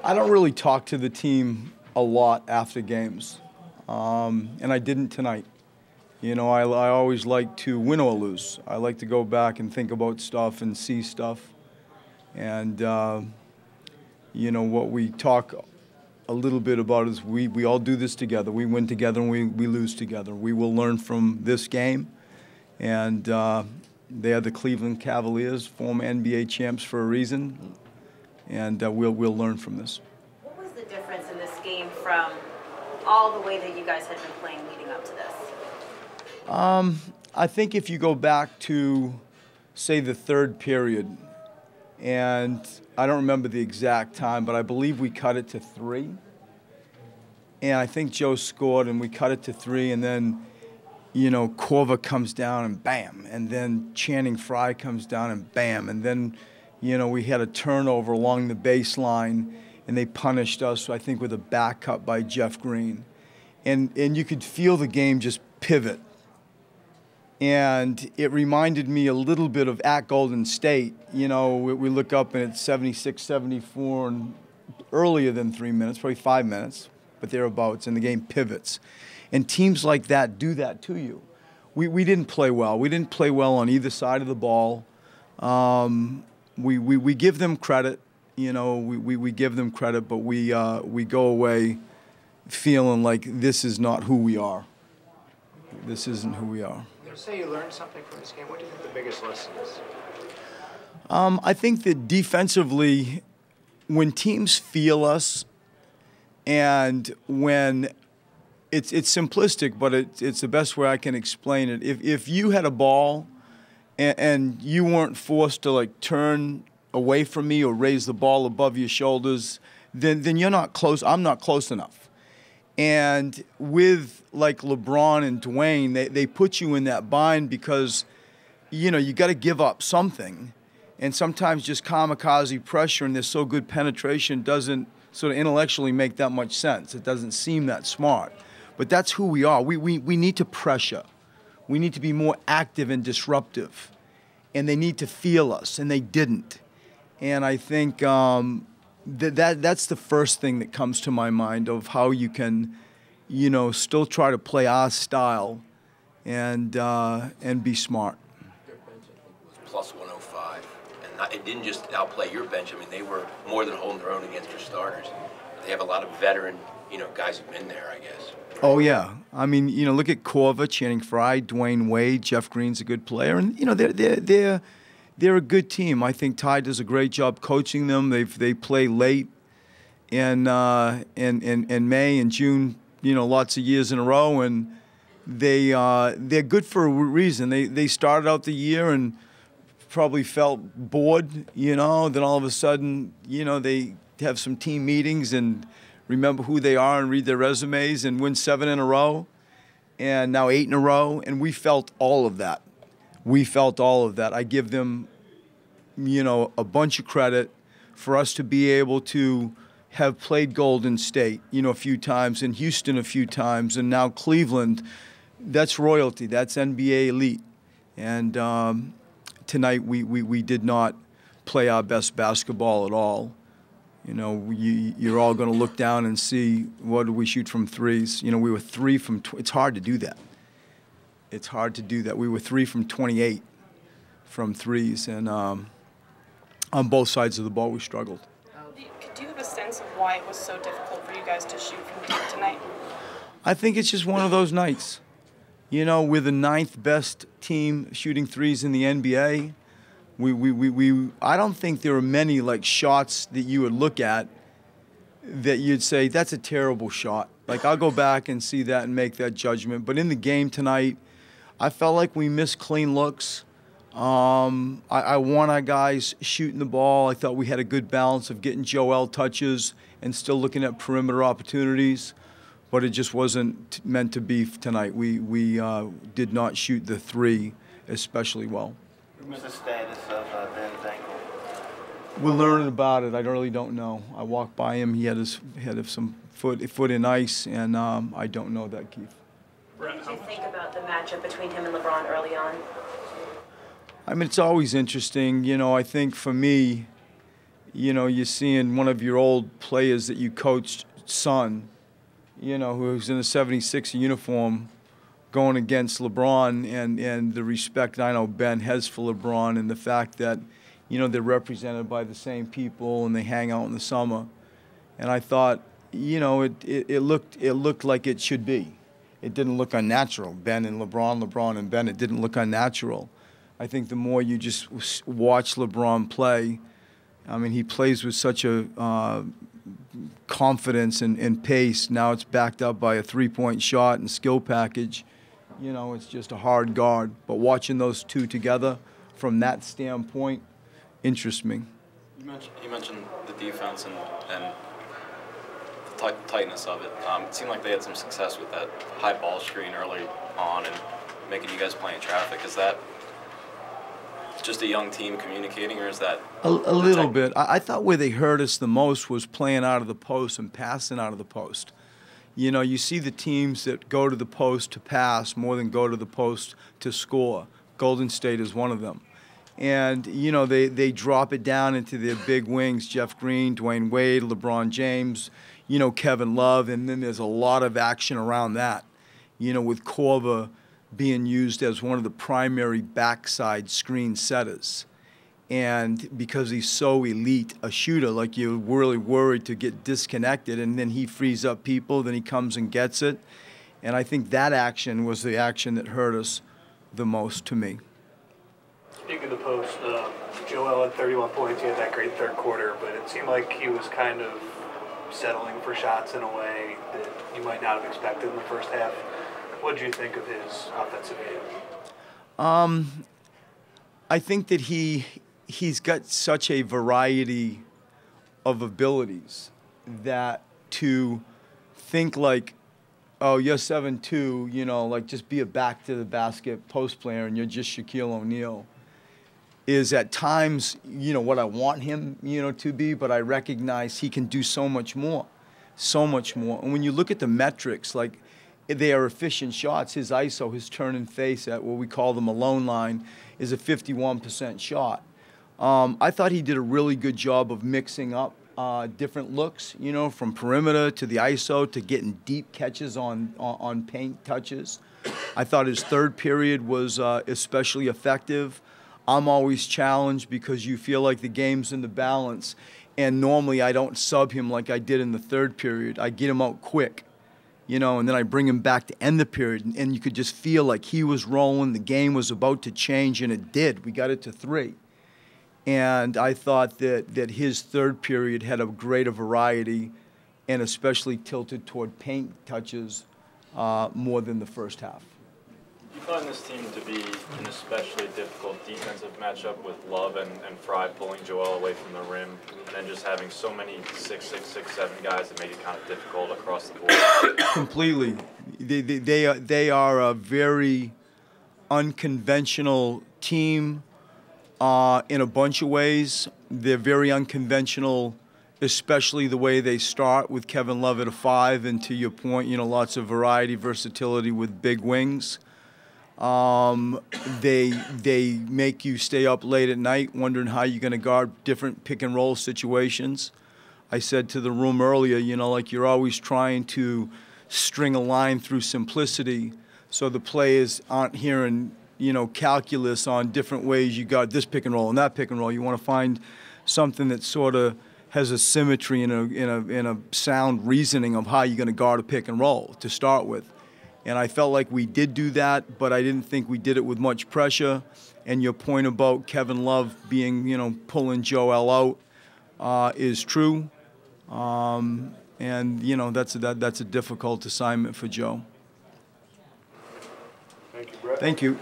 I don't really talk to the team a lot after games, and I didn't tonight. You know, I always like to win or lose. I like to go back and think about stuff and see stuff. And, you know, what we talk a little bit about is we all do this together. We win together and we lose together. We will learn from this game. And they are the Cleveland Cavaliers, former NBA champs for a reason. And we'll learn from this. What was the difference in this game from all the way that you guys had been playing leading up to this? I think if you go back to, say, the third period, and I don't remember the exact time, but I believe we cut it to 3. And I think Joe scored, and we cut it to 3, and then, you know, Korver comes down and bam, and then Channing Frye comes down and bam, and then, you know, we had a turnover along the baseline, and they punished us, I think, with a back cut by Jeff Green. And you could feel the game just pivot. And it reminded me a little bit of at Golden State. You know, we look up and it's 76, 74, and earlier than 3 minutes, probably 5 minutes, but thereabouts, and the game pivots. And teams like that do that to you. We didn't play well. We didn't play well on either side of the ball. We give them credit. You know, we give them credit, but we go away feeling like this is not who we are. This isn't who we are. Say you learned something from this game. What do you think the biggest lesson is? I think that defensively, when teams feel us, and when it's simplistic, but it's the best way I can explain it. If you had a ball and you weren't forced to like turn away from me or raise the ball above your shoulders, then you're not close. I'm not close enough. And with like LeBron and Dwayne, they put you in that bind because, you know, you got to give up something. And sometimes just kamikaze pressure and there's so good penetration doesn't sort of intellectually make that much sense. It doesn't seem that smart. But that's who we are. We need to pressure. We need to be more active and disruptive. And they need to feel us, and they didn't. And I think that's the first thing that comes to my mind of how you can, you know, still try to play our style and be smart. Your bench, I think, was plus 105, and it didn't just outplay your bench. I mean, they were more than holding their own against your starters. They have a lot of veteran, you know, guys who've been there, I guess. Oh yeah, I mean, you know, look at Korver, Channing Frye, Dwayne Wade, Jeff Green's a good player, and you know they're a good team. I think Ty does a great job coaching them. They play late in May and June, you know, lots of years in a row, and they're good for a reason. They started out the year and probably felt bored, you know. Then all of a sudden, you know, they have some team meetings and remember who they are and read their resumes and win 7 in a row, and now 8 in a row, and we felt all of that. We felt all of that. I give them, you know, a bunch of credit for us to be able to have played Golden State, you know, a few times, and Houston a few times, and now Cleveland. That's royalty. That's NBA elite. And tonight we did not play our best basketball at all. You know, you're all going to look down and see what did we shoot from threes. You know, we were 3 from. It's hard to do that. It's hard to do that. We were 3 from 28 from threes, and on both sides of the ball we struggled. Do you have a sense of why it was so difficult for you guys to shoot from deep tonight? I think it's just one of those nights. You know, we're the 9th best team shooting threes in the NBA. I don't think there are many like shots that you would look at that you'd say that's a terrible shot. Like I'll go back and see that and make that judgment. But in the game tonight, I felt like we missed clean looks. I want our guys shooting the ball. I thought we had a good balance of getting Joel touches and still looking at perimeter opportunities. But it just wasn't meant to be tonight. We did not shoot the 3 especially well. What's the status of Ben's ankle? We're learning about it. I really don't know. I walked by him. He had some foot in ice, and I don't know that, Keith. What did you think about the matchup between him and LeBron early on? I mean, it's always interesting. You know, I think for me, you're seeing one of your old players that you coached, son, who's in a 76 uniform, going against LeBron, and the respect I know Ben has for LeBron, and the fact that, they're represented by the same people and they hang out in the summer. And I thought, it looked like it should be. It didn't look unnatural. Ben and LeBron, LeBron and Ben, it didn't look unnatural. I think the more you just watch LeBron play, I mean, he plays with such a confidence and pace. Now it's backed up by a three-point shot and skill package. It's just a hard guard. But watching those two together from that standpoint interests me. You mentioned the defense and the tightness of it. It seemed like they had some success with that high ball screen early on and making you guys play in traffic. Is that just a young team communicating, or is that a little bit? I thought where they hurt us the most was playing out of the post and passing out of the post. You see the teams that go to the post to pass more than go to the post to score. Golden State is one of them. And, they drop it down into their big wings, Jeff Green, Dwayne Wade, LeBron James, Kevin Love, and then there's a lot of action around that, with Korver being used as one of the primary backside screen setters. And because he's so elite a shooter, like, you're really worried to get disconnected, and then he frees up people, then he comes and gets it. And I think that action was the action that hurt us the most to me. Speaking of the post, Joel had 31 points. He had that great third quarter, but it seemed like he was kind of settling for shots in a way that you might not have expected in the first half. What did you think of his offensive game? I think that he's got such a variety of abilities that to think like, oh, you're 7'2", like just be a back to the basket post player and you're just Shaquille O'Neal, is at times, what I want him, to be, but I recognize he can do so much more. And when you look at the metrics, like, they are efficient shots. His ISO, his turn and face at what we call the Malone line, is a 51% shot. I thought he did a really good job of mixing up different looks, from perimeter to the ISO to getting deep catches on paint touches. I thought his third period was especially effective. I'm always challenged because you feel like the game's in the balance, and normally I don't sub him like I did in the third period. I get him out quick, and then I bring him back to end the period, and you could just feel like he was rolling, the game was about to change, and it did. We got it to 3. And I thought that his third period had a greater variety and especially tilted toward paint touches more than the first half. You find this team to be an especially difficult defensive matchup with Love and Fry pulling Joel away from the rim, and then just having so many 6'6", 6'7" guys that make it kind of difficult across the board? Completely. They are a very unconventional team in a bunch of ways. They're very unconventional, especially the way they start with Kevin Love at a 5, and to your point, lots of variety, versatility with big wings. They make you stay up late at night wondering how you're going to guard different pick and roll situations. I said to the room earlier, like, you're always trying to string a line through simplicity so the players aren't hearing, calculus on different ways you guard this pick and roll and that pick and roll. You want to find something that sort of has a symmetry and a sound reasoning of how you're going to guard a pick and roll to start with. And I felt like we did do that, but I didn't think we did it with much pressure. And your point about Kevin Love being, pulling Joel out is true. And, that's a difficult assignment for Joe. Thank you, Brett. Thank you.